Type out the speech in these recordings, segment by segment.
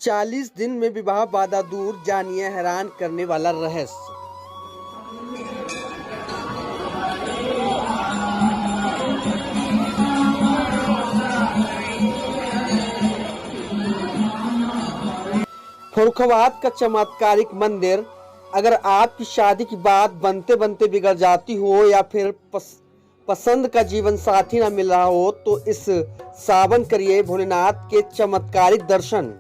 40 दिन में विवाह बाधा दूर, जानिए हैरान करने वाला रहस्य। फर्रुखाबाद का चमत्कारिक मंदिर। अगर आपकी शादी की बात बनते बनते बिगड़ जाती हो या फिर पसंद का जीवन साथी ना मिल रहा हो तो इस सावन करिए भोलेनाथ के चमत्कारिक दर्शन।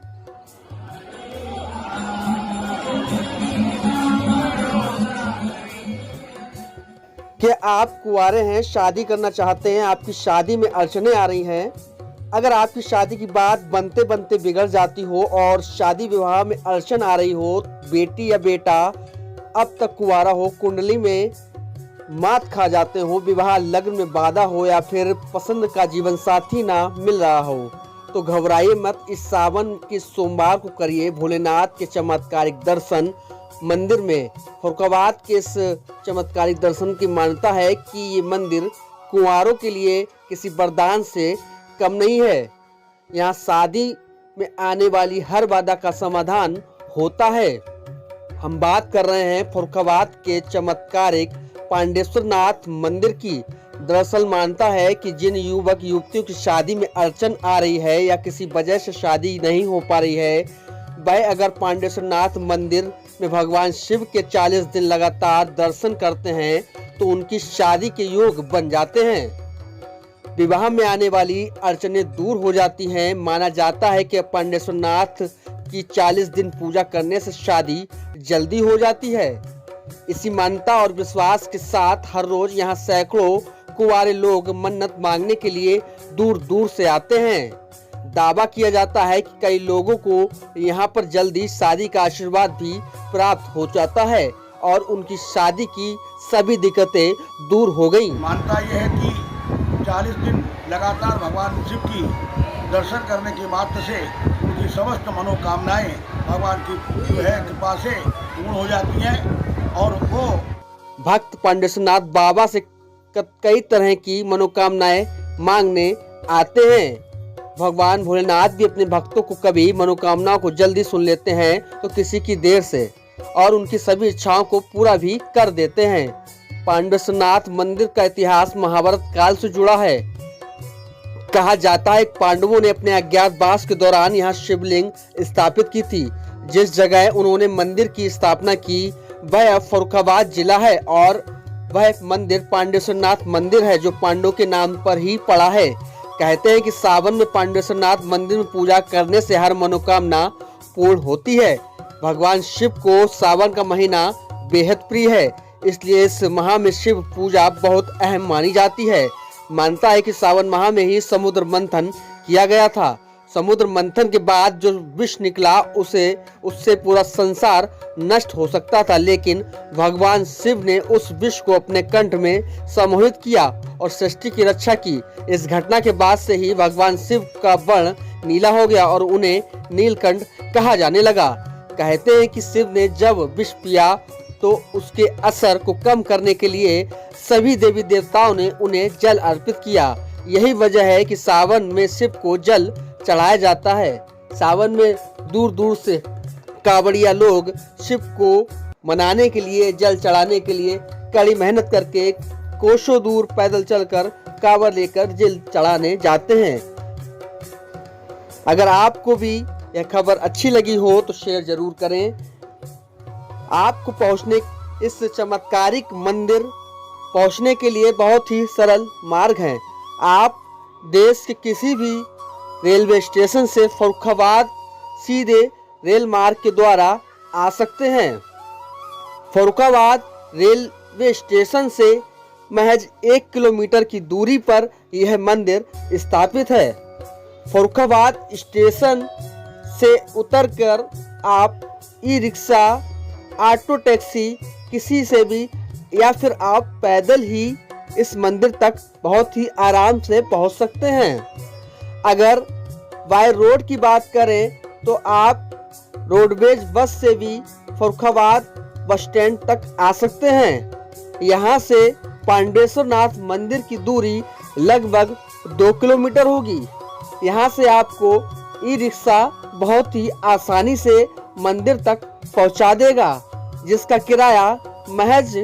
क्या आप कुंवारे हैं, शादी करना चाहते हैं, आपकी शादी में अड़चने आ रही हैं? अगर आपकी शादी की बात बनते बनते बिगड़ जाती हो और शादी विवाह में अड़चन आ रही हो, बेटी या बेटा अब तक कुंवारा हो, कुंडली में मात खा जाते हो, विवाह लग्न में बाधा हो या फिर पसंद का जीवन साथी ना मिल रहा हो, तो घबराइए मत। इस सावन के सोमवार को करिए भोलेनाथ के चमत्कारिक दर्शन मंदिर में। फर्रुखाबाद के इस चमत्कारिक दर्शन की मान्यता है कि ये मंदिर कुंवारों के लिए किसी वरदान से कम नहीं है। यहाँ शादी में आने वाली हर बाधा का समाधान होता है। हम बात कर रहे हैं फर्रुखाबाद के चमत्कारिक पांडेश्वर नाथ मंदिर की। दरअसल मानता है कि जिन युवक युवतियों की शादी में अड़चन आ रही है या किसी वजह से शादी नहीं हो पा रही है, वह अगर पांडेश्वर नाथ मंदिर में भगवान शिव के 40 दिन लगातार दर्शन करते हैं तो उनकी शादी के योग बन जाते हैं। विवाह में आने वाली अड़चनें दूर हो जाती हैं। माना जाता है कि पांडेश्वर नाथ की 40 दिन पूजा करने से शादी जल्दी हो जाती है। इसी मान्यता और विश्वास के साथ हर रोज यहाँ सैकड़ों कुंवारे लोग मन्नत मांगने के लिए दूर दूर से आते हैं। दावा किया जाता है कि कई लोगों को यहाँ पर जल्दी शादी का आशीर्वाद भी प्राप्त हो जाता है और उनकी शादी की सभी दिक्कतें दूर हो गई। मान्यता यह है कि 40 दिन लगातार भगवान शिव की दर्शन करने के मात्र से उनकी समस्त मनोकामनाएं भगवान की जो है कृपा से पूर्ण हो जाती हैं और वो भक्त पांडेश्वर नाथ बाबा से कई तरह की मनोकामनाएं मांगने आते हैं। भगवान भोलेनाथ भी अपने भक्तों को कभी मनोकामनाओं को जल्दी सुन लेते हैं तो किसी की देर से, और उनकी सभी इच्छाओं को पूरा भी कर देते हैं। पांडेश्वर नाथ मंदिर का इतिहास महाभारत काल से जुड़ा है। कहा जाता है पांडवों ने अपने अज्ञातवास के दौरान यहाँ शिवलिंग स्थापित की थी। जिस जगह उन्होंने मंदिर की स्थापना की वह फर्रुखाबाद जिला है और वह मंदिर पांडेश्वर नाथ मंदिर है जो पांडवों के नाम पर ही पड़ा है। कहते हैं कि सावन में पांडेश्वर नाथ मंदिर में पूजा करने से हर मनोकामना पूर्ण होती है। भगवान शिव को सावन का महीना बेहद प्रिय है, इसलिए इस माह में शिव पूजा बहुत अहम मानी जाती है। मानता है कि सावन माह में ही समुद्र मंथन किया गया था। समुद्र मंथन के बाद जो विष निकला उससे पूरा संसार नष्ट हो सकता था, लेकिन भगवान शिव ने उस विष को अपने कंठ में सम्मोहित किया और सृष्टि की रक्षा की। इस घटना के बाद से ही भगवान शिव का वर्ण नीला हो गया और उन्हें नीलकंठ कहा जाने लगा। कहते हैं कि शिव ने जब विष पिया तो उसके असर को कम करने के लिए सभी देवी देवताओं ने उन्हें जल अर्पित किया। यही वजह है कि सावन में शिव को जल चढ़ाया जाता है। सावन में दूर दूर से कांवड़िया लोग शिव को मनाने के लिए, जल चढ़ाने के लिए कड़ी मेहनत करके कोसों दूर पैदल चलकर कांवड़ लेकर जल चढ़ाने जाते हैं। अगर आपको भी यह खबर अच्छी लगी हो तो शेयर जरूर करें। आपको पहुंचने इस चमत्कारिक मंदिर पहुंचने के लिए बहुत ही सरल मार्ग हैं। आप देश के किसी भी रेलवे स्टेशन से फर्रुखाबाद सीधे रेल मार्ग के द्वारा आ सकते हैं। फर्रुखाबाद रेलवे स्टेशन से महज 1 किलोमीटर की दूरी पर यह मंदिर स्थापित है। फर्रुखाबाद स्टेशन से उतरकर आप ई रिक्शा, ऑटो टैक्सी किसी से भी या फिर आप पैदल ही इस मंदिर तक बहुत ही आराम से पहुंच सकते हैं। अगर बाय रोड की बात करें तो आप रोडवेज बस से भी फर्रुखाबाद बस स्टैंड तक आ सकते हैं। यहाँ से पांडेश्वर नाथ मंदिर की दूरी लगभग 2 किलोमीटर होगी। यहाँ से आपको ई रिक्शा बहुत ही आसानी से मंदिर तक पहुंचा देगा, जिसका किराया महज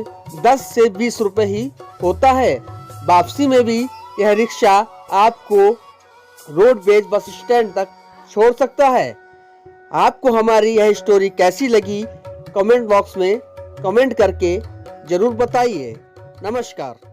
10 से 20 रुपए ही होता है। वापसी में भी यह रिक्शा आपको रोडवेज बस स्टैंड तक छोड़ सकता है। आपको हमारी यह स्टोरी कैसी लगी कमेंट बॉक्स में कमेंट करके जरूर बताइए। नमस्कार।